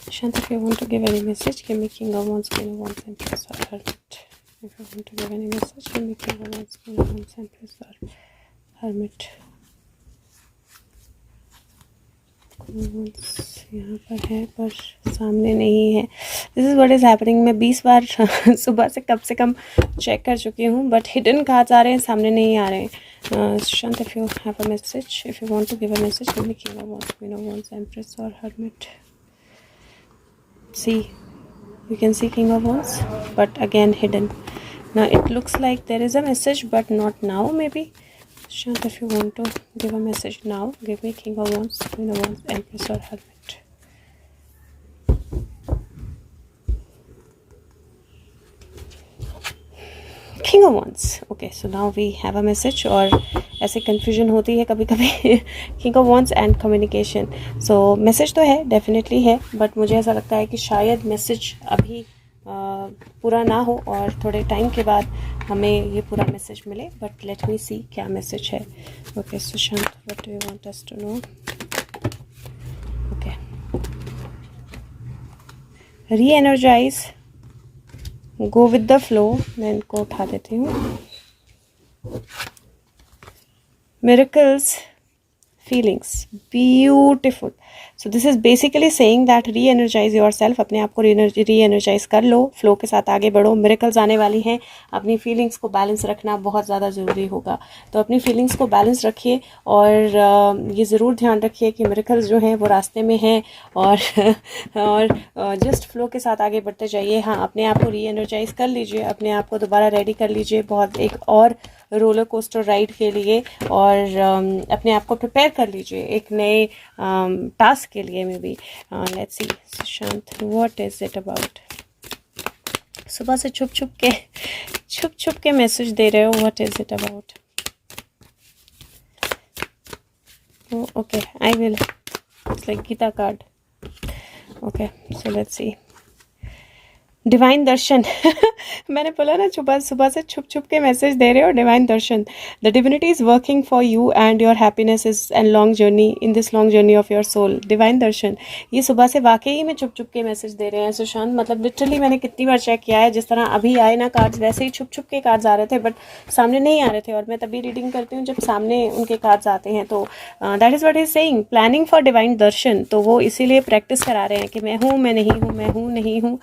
Shant, if you want to give any message, give me King of Wands, Queen of Wands, Empress or Hermit. If you want to give any message, give me King of Wands, Queen of Wands, Empress or Hermit. यहाँ पर है पर सामने नहीं है. This is what is happening. मैं 20 बार सुबह से कम चेक कर चुकी हूँ बट हिडन कार्ड्स आ रहे हैं, सामने नहीं आ रहे हैं. शांत, if you have a message, if you want to give a message, give me king of wands, queen of wands, empress और hermit. See, you can see king of wands but again hidden. Now it looks like there is a message but not now. Maybe Shant, if you want to give a message now, give me king of wands, queen of wands, empress or hermit. King of wands. Okay, so now we have a message. और ऐसे confusion होती है कभी कभी. King of wands and communication. So message तो है, definitely है, but मुझे ऐसा लगता है कि शायद message अभी पूरा ना हो और थोड़े टाइम के बाद हमें ये पूरा मैसेज मिले. बट लेट मी सी क्या मैसेज है. ओके, सो शांत, what do you want us to know? Okay, reenergise, go with the flow. मैं इनको उठा देती हूँ. Miracles, feelings, beautiful. So this is basically saying that reenergise yourself. अपने आप को री एनर्जाइज कर लो, फ्लो के साथ आगे बढ़ो. मिरेकल्स आने वाली हैं. अपनी फीलिंग्स को बैलेंस रखना बहुत ज़्यादा ज़रूरी होगा. तो अपनी फीलिंग्स को बैलेंस रखिए और ये ज़रूर ध्यान रखिए कि मिरेकल्स जो हैं वो रास्ते में हैं और जस्ट फ्लो के साथ आगे बढ़ते जाइए. हाँ, अपने आप को री एनर्जाइज कर लीजिए, अपने आप को दोबारा रेडी कर लीजिए बहुत एक और रोलर कोस्टर राइड के लिए और अपने आप को प्रिपेयर कर लीजिए एक नए टास्क के लिए. May be let's see. शांत, व्हाट इज इट अबाउट? सुबह से छुप छुप के मैसेज दे रहे हो. What is it about? Okay, I will. It's like Gita card. Okay, so let's see. Divine darshan. मैंने बोला ना सुबह से छुप के मैसेज दे रहे हो. Divine darshan. The divinity is working for you and your happiness is and long journey in this long journey of your soul. Divine darshan. ये सुबह से वाकई में छुप के मैसेज दे रहे हैं सुशांत. मतलब लिटरली मैंने कितनी बार चेक किया है. जिस तरह अभी आए ना कार्ड्स, वैसे ही छुप के कार्ड्स आ रहे थे बट सामने नहीं आ रहे थे. और मैं तभी रीडिंग करती हूँ जब सामने उनके कार्ड्स आते हैं. तो that is what is saying, planning for divine darshan. तो वो इसीलिए प्रैक्टिस करा रहे हैं कि मैं हूँ, मैं नहीं हूँ, मैं हूँ, नहीं हूँ.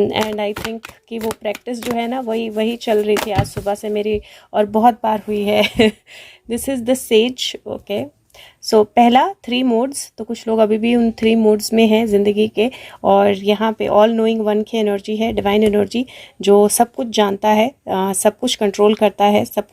एंड आई थिंक कि वो प्रैक्टिस जो है ना वही चल रही थी आज सुबह से मेरी और बहुत बार हुई है. This is the sage. Okay, so पहला 3 मोड्स. तो कुछ लोग अभी भी उन 3 मोड्स में हैं ज़िंदगी के. और यहाँ पे ऑल नोइंग वन की एनर्जी है, डिवाइन एनर्जी जो सब कुछ जानता है, सब कुछ कंट्रोल करता है, सब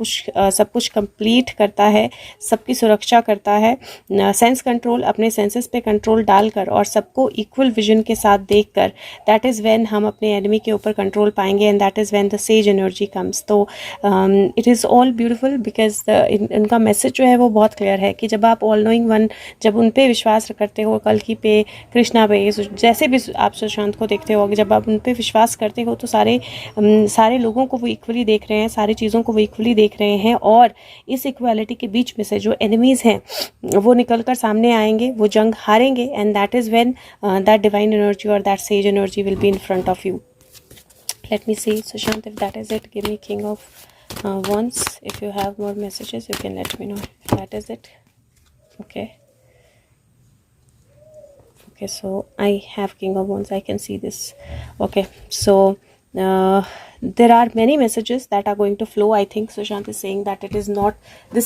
कुछ कंप्लीट करता है, सबकी सुरक्षा करता है. सेंस कंट्रोल, अपने सेंसेस पे कंट्रोल डालकर और सबको इक्वल विजन के साथ देखकर, दैट इज़ व्हेन हम अपने एनिमी के ऊपर कंट्रोल पाएंगे and that is when the sage energy comes. तो it is all beautiful because इनका मैसेज जो है वो बहुत क्लियर है कि जब आप ऑल नोइंग वन, जब उन पे विश्वास करते हो, कल्कि पे, कृष्णा पे, जैसे भी आप सुशांत को देखते हो, जब आप उन पे विश्वास करते हो तो सारे लोगों को वो इक्वली देख रहे हैं, सारी चीज़ों को वो इक्वली देख रहे हैं. और इस इक्वालिटी के बीच में से जो एनिमीज़ हैं वो निकल कर सामने आएंगे, वो जंग हारेंगे and that is when that divine energy और that sage energy will be in front of you. Let me see Sushant, if that is it, give me king of wands. If you have more messages you can let me know. If that is it. Okay, so I have king of wands, I can see this. Okay, so there are many messages that are going to flow. I think Sushant is saying that this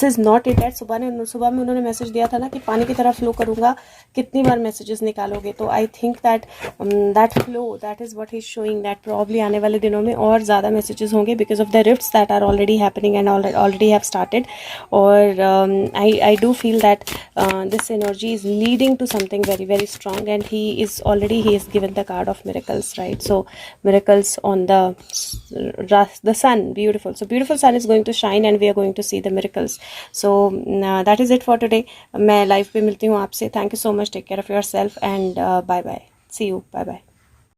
is not it. That सुबह में उन्होंने message दिया था ना कि पानी की तरह फ्लो करूँगा, कितनी बार मैसेजेस निकालोगे. तो I think that flow, that is what he is showing, that probably आने वाले दिनों में और ज़्यादा मैसेजेस होंगे because of the rifts that are already happening and already have started. और I do feel that this energy is leading to something very very strong and he is given the card of miracles, right? So miracles on the sun, beautiful. So beautiful sun is going to shine and we are going to see the miracles. So that is it for today. मैं live पे मिलती हूँ आपसे. Thank you so much. Take care of yourself and bye bye. See you. Bye bye.